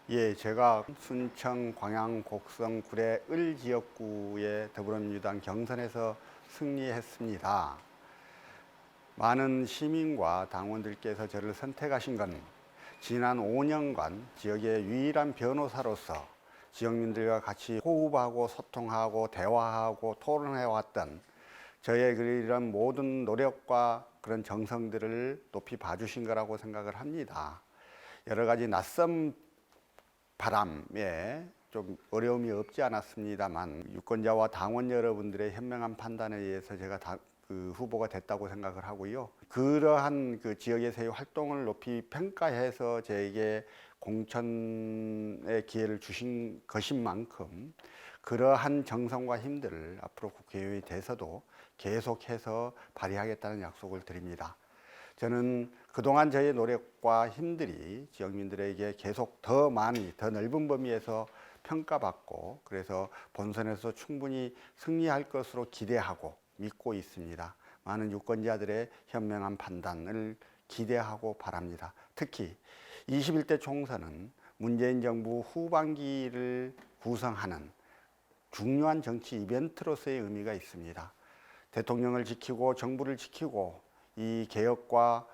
예, 제가 순천, 광양, 곡성, 구례, 을 지역구의 더불어민주당 경선에서 승리했습니다. 많은 시민과 당원들께서 저를 선택하신 건 지난 5년간 지역의 유일한 변호사로서 지역민들과 같이 호흡하고 소통하고 대화하고 토론해왔던 저의 이런 모든 노력과 그런 정성들을 높이 봐주신 거라고 생각을 합니다. 여러 가지 낯선 바람에 좀 어려움이 없지 않았습니다만 유권자와 당원 여러분들의 현명한 판단에 의해서 제가 후보가 됐다고 생각을 하고요. 그러한 그 지역에서의 활동을 높이 평가해서 저에게 공천의 기회를 주신 것인 만큼 그러한 정성과 힘들을 앞으로 국회의원이 돼서도 계속해서 발휘하겠다는 약속을 드립니다. 저는 그동안 저의 노력과 힘들이 지역민들에게 계속 더 많이, 더 넓은 범위에서 평가받고 그래서 본선에서 충분히 승리할 것으로 기대하고 믿고 있습니다. 많은 유권자들의 현명한 판단을 기대하고 바랍니다. 특히 21대 총선은 문재인 정부 후반기를 구성하는 중요한 정치 이벤트로서의 의미가 있습니다. 대통령을 지키고 정부를 지키고 이 개혁과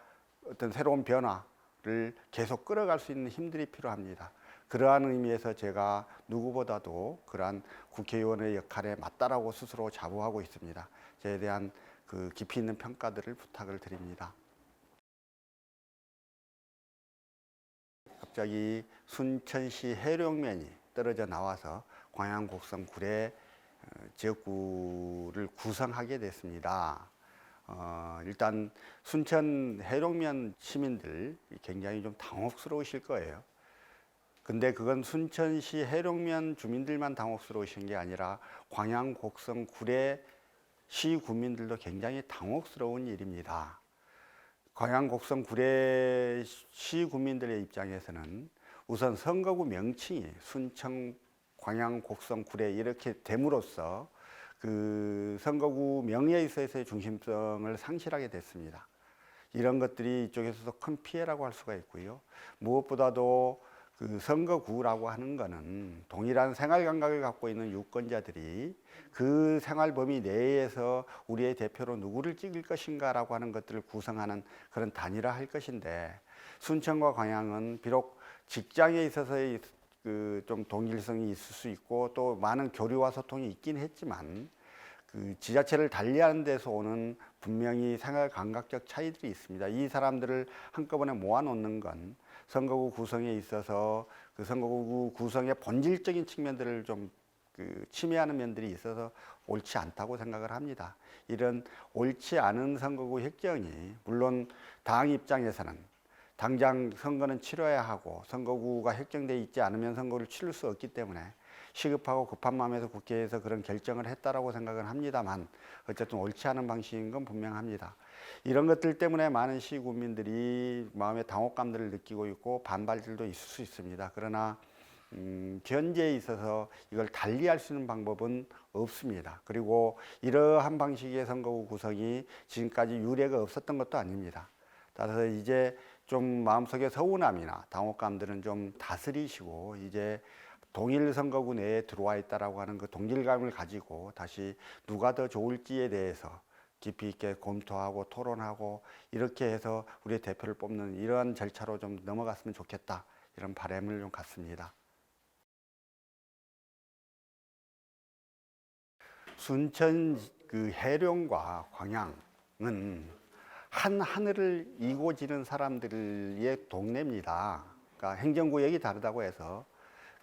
어떤 새로운 변화를 계속 끌어갈 수 있는 힘들이 필요합니다. 그러한 의미에서 제가 누구보다도 그러한 국회의원의 역할에 맞다라고 스스로 자부하고 있습니다. 저에 대한 그 깊이 있는 평가들을 부탁을 드립니다. 갑자기 순천시 해룡면이 떨어져 나와서 광양, 곡성, 구례 지역구를 구성하게 됐습니다. 일단 순천 해룡면 시민들 굉장히 좀 당혹스러우실 거예요. 근데 그건 순천시 해룡면 주민들만 당혹스러우신 게 아니라 광양, 곡성, 구례 시 구민들도 굉장히 당혹스러운 일입니다. 광양, 곡성, 구례 시 구민들의 입장에서는 우선 선거구 명칭이 순천, 광양, 곡성, 구례 이렇게 됨으로써 그 선거구 명예에 있어서의 중심성을 상실하게 됐습니다. 이런 것들이 이쪽에서도 큰 피해라고 할 수가 있고요. 무엇보다도 그 선거구라고 하는 거는 동일한 생활 감각을 갖고 있는 유권자들이 그 생활 범위 내에서 우리의 대표로 누구를 찍을 것인가라고 하는 것들을 구성하는 그런 단일화할 것인데 순천과 광양은 비록 직장에 있어서의 그 좀 동일성이 있을 수 있고 또 많은 교류와 소통이 있긴 했지만 그 지자체를 달리하는 데서 오는 분명히 생활 감각적 차이들이 있습니다. 이 사람들을 한꺼번에 모아놓는 건 선거구 구성에 있어서 그 선거구 구성의 본질적인 측면들을 좀 그 침해하는 면들이 있어서 옳지 않다고 생각을 합니다. 이런 옳지 않은 선거구 획정이 물론 당 입장에서는 당장 선거는 치러야 하고 선거구가 획정되어 있지 않으면 선거를 치를 수 없기 때문에 시급하고 급한 마음에서 국회에서 그런 결정을 했다라고 생각은 합니다만 어쨌든 옳지 않은 방식인 건 분명합니다. 이런 것들 때문에 많은 시국민들이 마음의 당혹감들을 느끼고 있고 반발들도 있을 수 있습니다. 그러나 현재에 있어서 이걸 달리할 수 있는 방법은 없습니다. 그리고 이러한 방식의 선거구 구성이 지금까지 유례가 없었던 것도 아닙니다. 따라서 이제 좀 마음속에 서운함이나 당혹감들은 좀 다스리시고 이제 동일 선거구 내에 들어와 있다라고 하는 그 동질감을 가지고 다시 누가 더 좋을지에 대해서 깊이 있게 검토하고 토론하고 이렇게 해서 우리의 대표를 뽑는 이러한 절차로 좀 넘어갔으면 좋겠다 이런 바람을 좀 갖습니다. 순천 그 해룡과 광양은 한 하늘을 이고 지는 사람들의 동네입니다. 그러니까 행정구역이 다르다고 해서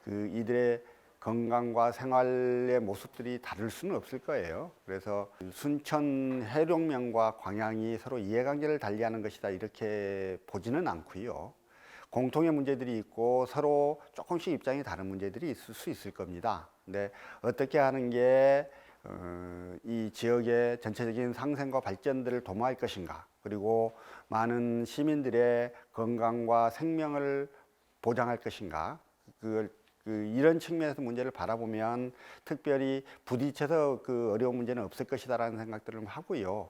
그 이들의 건강과 생활의 모습들이 다를 수는 없을 거예요. 그래서 순천 해룡면과 광양이 서로 이해관계를 달리하는 것이다 이렇게 보지는 않고요. 공통의 문제들이 있고 서로 조금씩 입장이 다른 문제들이 있을 수 있을 겁니다. 근데 어떻게 하는 게 이 지역의 전체적인 상생과 발전들을 도모할 것인가, 그리고 많은 시민들의 건강과 생명을 보장할 것인가, 이런 측면에서 문제를 바라보면 특별히 부딪혀서 그 어려운 문제는 없을 것이다라는 생각들을 하고요.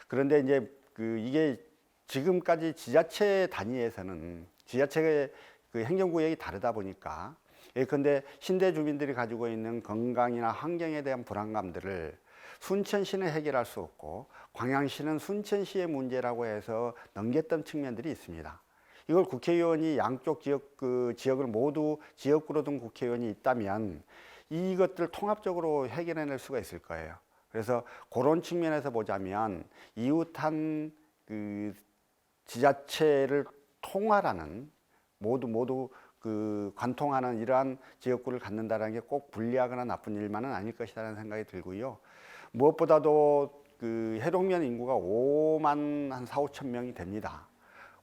그런데 이제 이게 지금까지 지자체 단위에서는 지자체의 그 행정구역이 다르다 보니까 예컨대 신대 주민들이 가지고 있는 건강이나 환경에 대한 불안감들을 순천시는 해결할 수 없고 광양시는 순천시의 문제라고 해서 넘겼던 측면들이 있습니다. 이걸 국회의원이 양쪽 지역을 모두 지역구로 둔 국회의원이 있다면 이것들을 통합적으로 해결해낼 수가 있을 거예요. 그래서 그런 측면에서 보자면 이웃한 그 지자체를 통할하는 모두 관통하는 이러한 지역구를 갖는다는 게 꼭 불리하거나 나쁜 일만은 아닐 것이라는 생각이 들고요. 무엇보다도 그 해롱면 인구가 5만 한 4, 5천 명이 됩니다.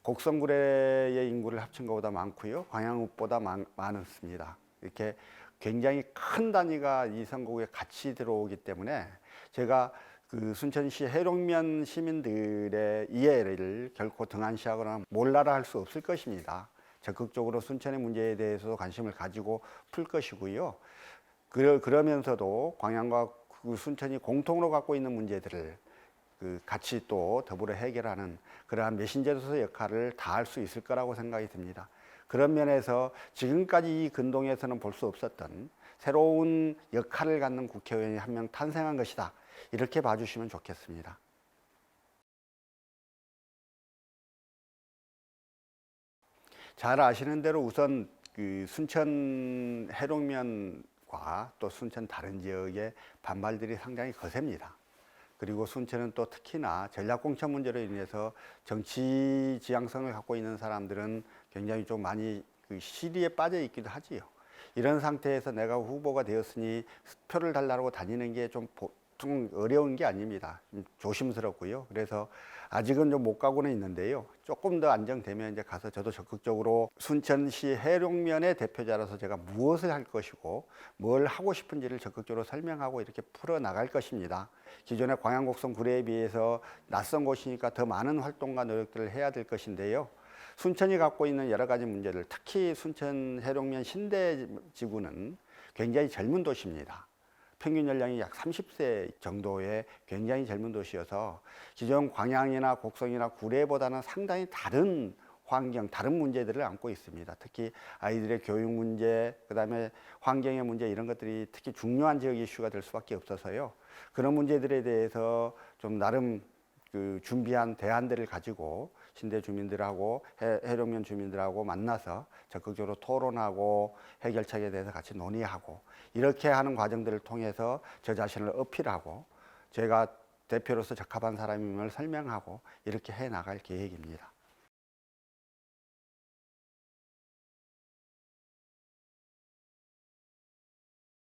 곡성구례의 인구를 합친 것보다 많고요. 광양읍보다 많습니다. 이렇게 굉장히 큰 단위가 이 선거구에 같이 들어오기 때문에 제가 그 순천시 해롱면 시민들의 이해를 결코 등한시하거나 몰라라 할 수 없을 것입니다. 적극적으로 순천의 문제에 대해서도 관심을 가지고 풀 것이고요. 그러면서도 광양과 순천이 공통으로 갖고 있는 문제들을 같이 또 더불어 해결하는 그러한 메신저로서 역할을 다할 수 있을 거라고 생각이 듭니다. 그런 면에서 지금까지 이 근동에서는 볼 수 없었던 새로운 역할을 갖는 국회의원이 한 명 탄생한 것이다. 이렇게 봐주시면 좋겠습니다. 잘 아시는 대로 우선 그 순천 해롱면과 또 순천 다른 지역의 반발들이 상당히 거셉니다. 그리고 순천은 또 특히나 전략공천 문제로 인해서 정치 지향성을 갖고 있는 사람들은 굉장히 좀 많이 그 시리에 빠져 있기도 하지요. 이런 상태에서 내가 후보가 되었으니 표를 달라고 다니는 게 좀 보통 어려운 게 아닙니다. 좀 조심스럽고요. 그래서 아직은 좀 못 가고는 있는데요. 조금 더 안정되면 이제 가서 저도 적극적으로 순천시 해롱면의 대표자로서 제가 무엇을 할 것이고 뭘 하고 싶은지를 적극적으로 설명하고 이렇게 풀어 나갈 것입니다. 기존의 광양곡성 구례에 비해서 낯선 곳이니까 더 많은 활동과 노력들을 해야 될 것인데요. 순천이 갖고 있는 여러 가지 문제들, 특히 순천 해롱면 신대 지구는 굉장히 젊은 도시입니다. 평균 연령이 약 30세 정도의 굉장히 젊은 도시여서 기존 광양이나 곡성이나 구례보다는 상당히 다른 환경, 다른 문제들을 안고 있습니다. 특히 아이들의 교육 문제, 그다음에 환경의 문제 이런 것들이 특히 중요한 지역 이슈가 될 수밖에 없어서요. 그런 문제들에 대해서 좀 나름 그 준비한 대안들을 가지고 신대 주민들하고 해롱면 주민들하고 만나서 적극적으로 토론하고 해결책에 대해서 같이 논의하고 이렇게 하는 과정들을 통해서 저 자신을 어필하고 제가 대표로서 적합한 사람임을 설명하고 이렇게 해 나갈 계획입니다.